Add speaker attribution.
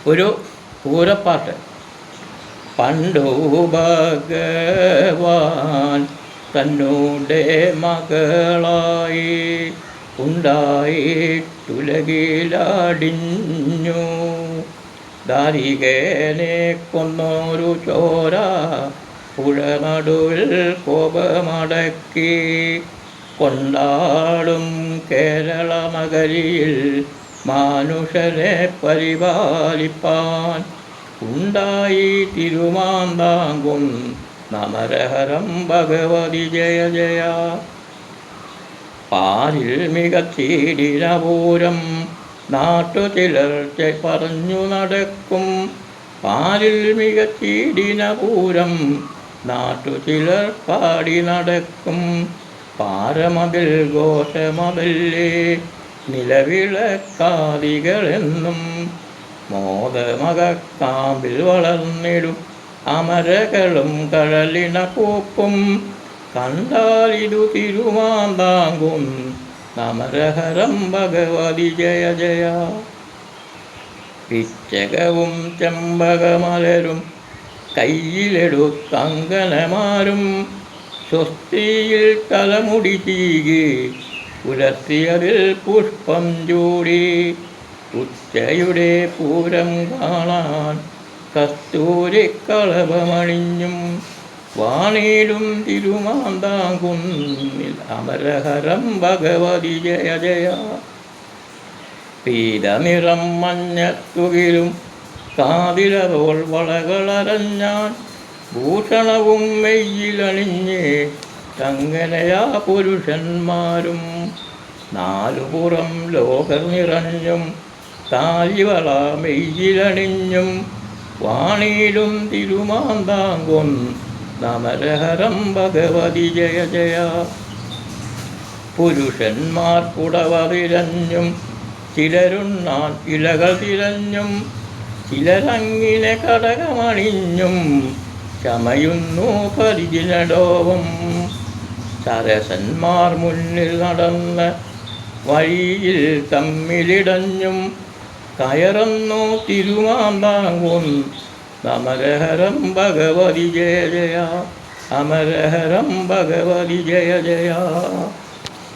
Speaker 1: ഒരു പൂരപ്പാട്ട്. പണ്ടു ഭഗവാൻ തന്നോടെ മകളായി ഉണ്ടായിട്ടുലകിലടിഞ്ഞു. ദാരികനെ കൊന്നൊരു ചോര പുഴ നടുവിൽ കോപമടക്കി കൊണ്ടാടും കേരള നഗരിയിൽ മാനുഷനെ പരിപാലിപ്പാൻ ഉണ്ടായി തിരുമാന്താങ്കും നമരഹരം ഭഗവതി ജയ ജയ. പാലിൽ മികച്ചിടിനപൂരം നാട്ടു ചിലർ പറഞ്ഞു നടക്കും. പാലിൽ മികച്ചിടിനപൂരം നാട്ടു ചിലർ പാടി നടക്കും. പാരമതിൽ ഘോഷമതല്ലേ നിലവിളക്കാദികളെന്നും മോദമകാമ്പിൽ വളർന്നിടും അമരകളും കഴലിന പൂപ്പും. കണ്ടാലിതു തിരുമാന്താങ്കും നമരഹരം ഭഗവതി ജയ ജയ. പിച്ചകവും ചെമ്പകമലരും കയ്യിലെടുത്തങ്കനമാരും സ്വസ്തിയിൽ തലമുടി ചീകി പുലർത്തിയതിൽ പുഷ്പം ചൂടി. ഉച്ചയുടെ പൂരം കാണാൻ കസ്തൂരിക്കളഭമണിഞ്ഞും വാണിടും തിരുമാന്താങ്കുന്നിൽ അമരഹരം ഭഗവതി ജയ ജയ. പീതനിറം മഞ്ഞത്തുകിലും കാതിലതോൾ വളകളരഞ്ഞാൻ ഭൂഷണവും മെയ്യിലണിഞ്ഞ് ചങ്ങനയാ പുരുഷന്മാരും. നാലുപുറം ലോകർ നിറഞ്ഞും താലിവള മെയ്യിലണിഞ്ഞും വാണിടും തിരുമാന്താങ്കും നമരഹരം ഭഗവതി ജയ ജയ. പുരുഷന്മാർ പുടവ തിരഞ്ഞും ചിലരുണ്ണാൻ ഇലകൾ തിരഞ്ഞും ചിലരങ്ങിനെ കടകമണിഞ്ഞും ചമയുന്നു പരിചിനടോവും. സരസന്മാർ മുന്നിൽ നടന്ന് വഴിയിൽ തമ്മിലിടഞ്ഞും കയറുന്നു തിരുമാന്താങ്കും നമരഹരം ഭഗവതി ജയ ജയ. അമരഹരം ഭഗവതി ജയ ജയ.